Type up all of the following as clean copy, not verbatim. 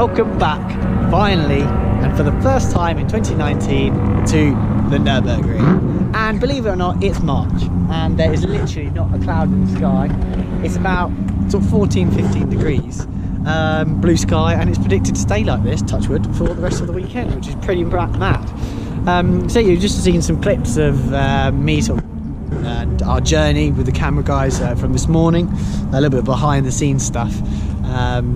welcome back, finally, and for the first time in 2019, to the Nurburgring. And believe it or not, it's March, and there is literally not a cloud in the sky. It's about sort of 14-15 degrees, blue sky, and it's predicted to stay like this, touch wood, for the rest of the weekend, which is pretty mad. So you've just seen some clips of me sort of and our journey with the camera guys from this morning, a little bit of behind the scenes stuff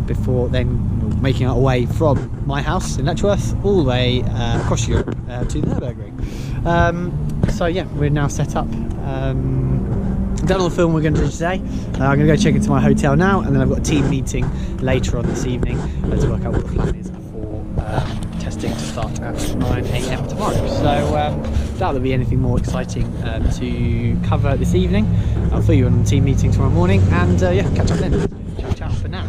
before then making our way from my house in Letchworth all the way across Europe to the Nurburgring. So yeah, we're now set up, done all the film we're going to do today. I'm going to go check into my hotel now, and then I've got a team meeting later on this evening to work out what the plan is for testing to start at 9 AM tomorrow. So doubt there'll be anything more exciting to cover this evening. I'll fill you in on the team meeting tomorrow morning, and yeah, catch up then. Ciao for now.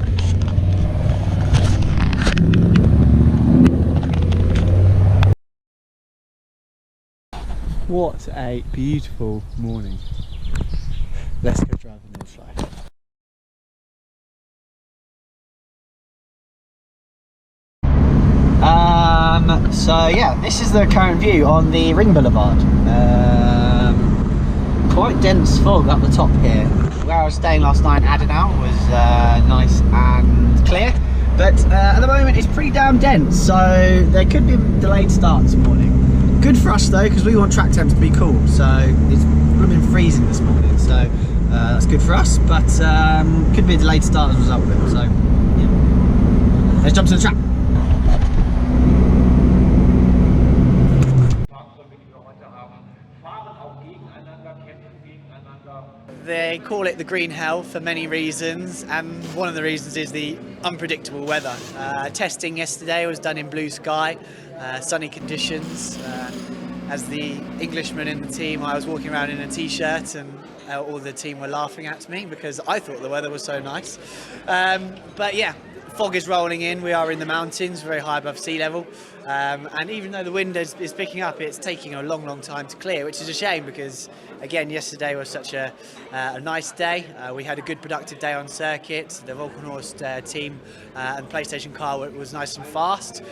What a beautiful morning. Let's go drive the Nurburgring. So yeah, this is the current view on the Ring Boulevard. Quite dense fog up the top here. Where I was staying last night, Adenau, was nice and clear, but at the moment it's pretty damn dense, so there could be a delayed start this morning. Good for us though, because we want track temps to be cool, so it's been freezing this morning, so that's good for us, but could be a delayed start as a result of it, so yeah. Let's jump to the track. They call it the green hell for many reasons, and one of the reasons is the unpredictable weather. Testing yesterday was done in blue sky, sunny conditions. As the Englishman in the team, I was walking around in a t-shirt, and all the team were laughing at me because I thought the weather was so nice. But yeah, fog is rolling in. We are in the mountains, very high above sea level, and even though the wind is picking up, it's taking a long time to clear, which is a shame because, again, yesterday was such a nice day. We had a good productive day on circuit. The Volkenhorst team and PlayStation car was nice and fast.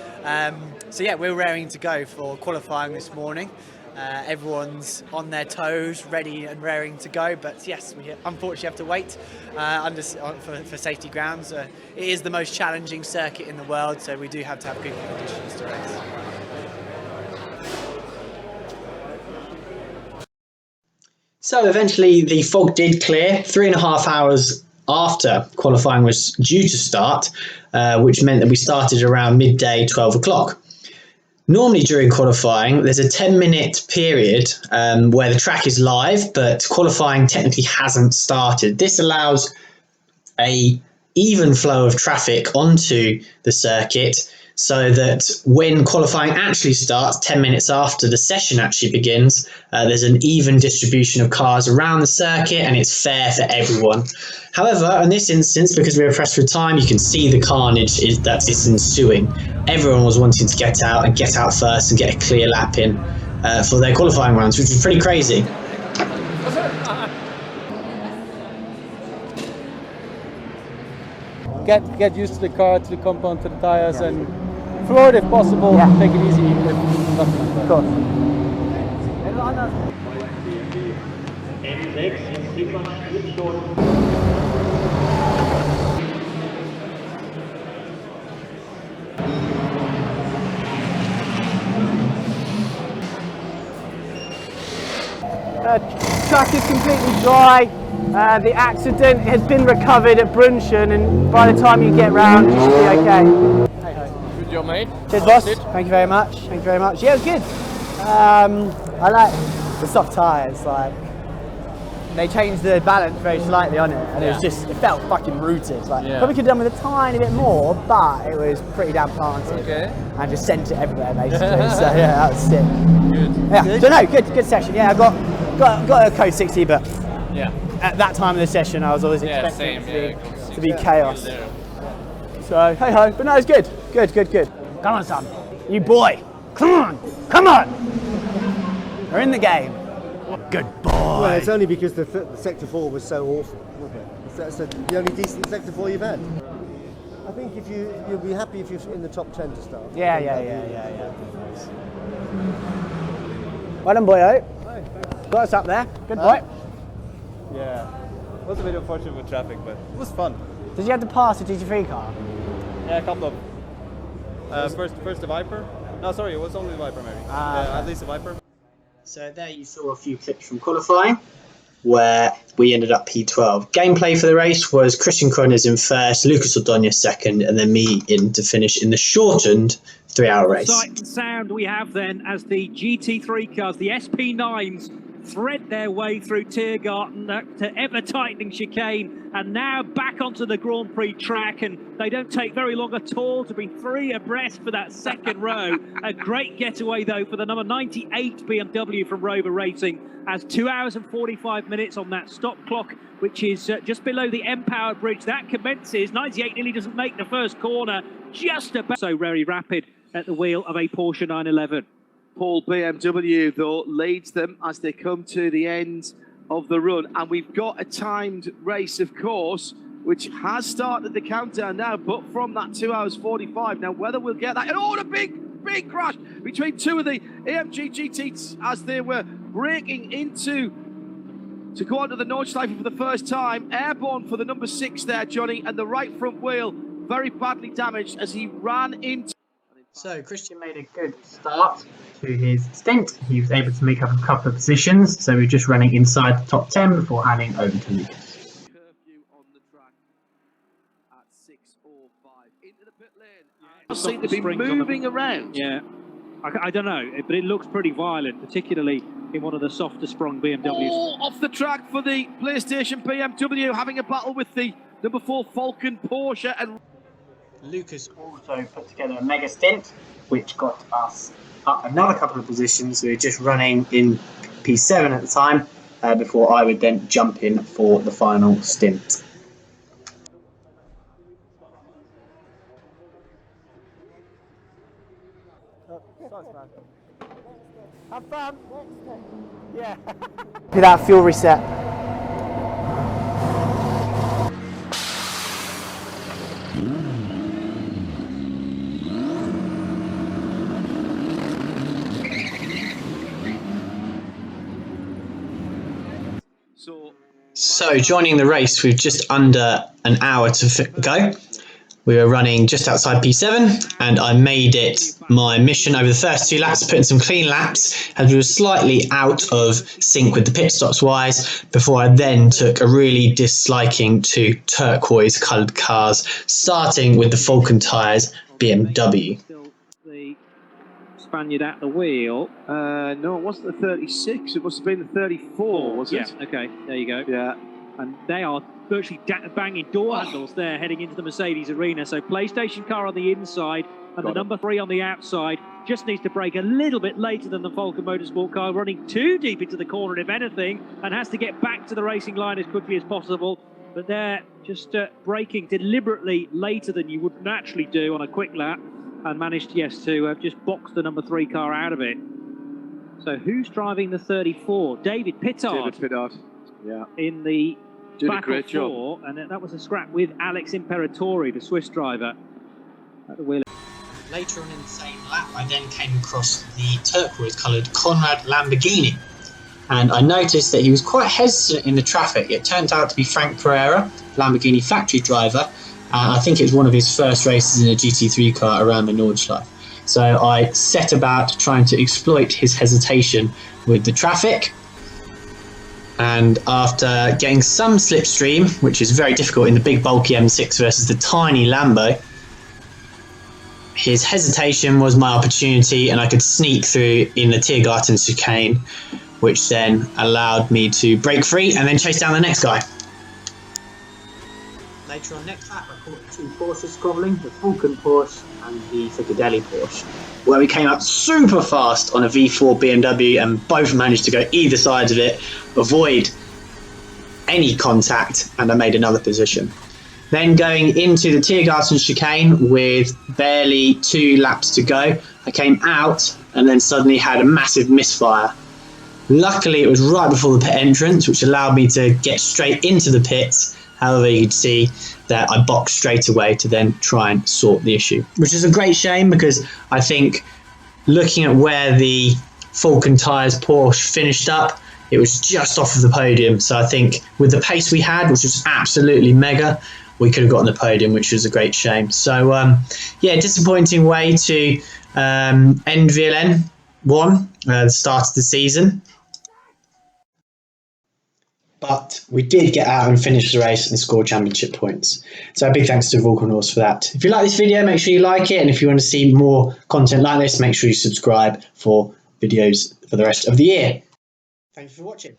So yeah, we're raring to go for qualifying this morning. Everyone's on their toes, ready and raring to go, but yes, we unfortunately have to wait for safety grounds. It is the most challenging circuit in the world, so we do have to have good conditions to race. So eventually the fog did clear 3.5 hours after qualifying was due to start, which meant that we started around midday, 12 o'clock. Normally during qualifying, there's a 10-minute period where the track is live, but qualifying technically hasn't started. This allows an even flow of traffic onto the circuit so that when qualifying actually starts, 10 minutes after the session actually begins, there's an even distribution of cars around the circuit and it's fair for everyone. However, in this instance, because we were pressed for time, you can see the carnage that is ensuing. Everyone was wanting to get out first and get a clear lap in for their qualifying rounds, which was pretty crazy. Get used to the car, to the compound, to the tires, and floor it if possible. Take it easy even if nothing like that. Of course. Track is completely dry. The accident has been recovered at Brunchen, and by the time you get round, you should be okay. Good job, mate. Cheers, boss. Thank you very much. Thank you very much. Yeah, it was good. I like the soft tyres. Like, they changed the balance very slightly on it, and it felt fucking rooted. Like, probably could have done with a tiny bit more, but it was pretty damn planted. Okay. And just sent it everywhere basically. So yeah, that was sick. Good. Yeah. Good. So no, good session. Yeah, I got a code 60, but yeah, at that time of the session, I was always expecting it to be chaos. So hey ho, but no, it's good. Good. Come on, son. You boy. Come on. We're in the game. Good boy. Well, it's only because the Sector 4 was so awful, wasn't it? That's the only decent Sector 4 you've had. I think if you'll be happy if you're in the top 10 to start. Yeah. Well done, boyo. Got us up there. Good boy. Yeah, it was a bit unfortunate with traffic, but it was fun. Did you have to pass a GT3 car? Yeah, a couple of. First the Viper. No, sorry, it was only the Viper maybe. Okay. At least the Viper. So there you saw a few clips from qualifying, where we ended up P12. Gameplay for the race was Christian Croners in first, Lucas Ordonez second, and then me in to finish in the shortened 3-hour race. Sight and sound we have then as the GT3 cars, the SP9s, thread their way through Tiergarten to ever-tightening chicane, and now back onto the Grand Prix track, and they don't take very long at all to be 3 abreast for that second row. A great getaway, though, for the number 98 BMW from Rover Racing, as 2 hours and 45 minutes on that stop clock, which is just below the M-Power bridge. That commences. 98 nearly doesn't make the first corner, just about so very rapid at the wheel of a Porsche 911. Paul BMW, though, leads them as they come to the end of the run. And we've got a timed race, of course, which has started the countdown now, but from that 2 hours 45. Now, whether we'll get that... Oh, a big crash between two of the AMG GTs as they were braking to go onto the Nordschleife for the first time. Airborne for the number 6 there, Johnny, and the right front wheel very badly damaged as he ran into... So Christian made a good start to his stint. He was able to make up a couple of positions, so we're just running inside the top 10 before handing over to Lucas. Curfew on the track at 6:05 into the pit lane. Seem to be moving around. Yeah, I don't know, but it looks pretty violent, particularly in one of the softer sprung BMWs. Oh, off the track for the PlayStation BMW, having a battle with the number 4 Falcon Porsche. And Lucas also put together a mega stint, which got us up another couple of positions. We were just running in P7 at the time, before I would then jump in for the final stint. Have fun. Yeah. Do that fuel reset. So joining the race with just under an hour to go. We were running just outside P7, and I made it my mission over the first 2 laps, putting some clean laps, as we were slightly out of sync with the pit stops wise, before I then took a really disliking to turquoise coloured cars, starting with the Falcon tyres BMW. Still the Spaniard at the wheel. no, it wasn't the 36. It must have been the 34, was it? Yeah, okay, there you go. Yeah. And they are virtually banging door handles there heading into the Mercedes arena. So PlayStation car on the inside and the number 3 on the outside just needs to brake a little bit later than the Falcon Motorsport car, running too deep into the corner if anything, and has to get back to the racing line as quickly as possible. But they're just braking deliberately later than you would naturally do on a quick lap, and managed, yes, to just box the number 3 car out of it. So who's driving the 34? David Pittard. David Pittard, yeah. In the Did a battle great job. and that was a scrap with Alex Imperatori, the Swiss driver, at the wheel. Later on in the same lap, I then came across the turquoise-coloured Conrad Lamborghini, and I noticed that he was quite hesitant in the traffic. It turned out to be Frank Pereira, Lamborghini factory driver. I think it was one of his first races in a GT3 car around the Nordschleife. So I set about trying to exploit his hesitation with the traffic. And after getting some slipstream, which is very difficult in the big bulky M6 versus the tiny Lambo, his hesitation was my opportunity, and I could sneak through in the Tiergarten chicane, which then allowed me to break free and then chase down the next guy. Later on next lap, I caught the 2 Porsches squabbling, the Falcon Porsche and the Ficcadelli Porsche, where we came up super fast on a V4 BMW and both managed to go either side of it, avoid any contact, and I made another position. Then going into the Tiergarten chicane with barely 2 laps to go, I came out and then suddenly had a massive misfire. Luckily it was right before the pit entrance, which allowed me to get straight into the pits. However, you could see that I boxed straight away to then try and sort the issue, which is a great shame, because I think looking at where the Falcon Tyres Porsche finished up, it was just off of the podium. So I think with the pace we had, which was absolutely mega, we could have gotten the podium, which was a great shame. So yeah, disappointing way to end VLN 1, the start of the season. But we did get out and finish the race and score championship points. So a big thanks to Vulcan Horse for that. If you like this video, make sure you like it. And if you want to see more content like this, make sure you subscribe for videos for the rest of the year. Thanks for watching.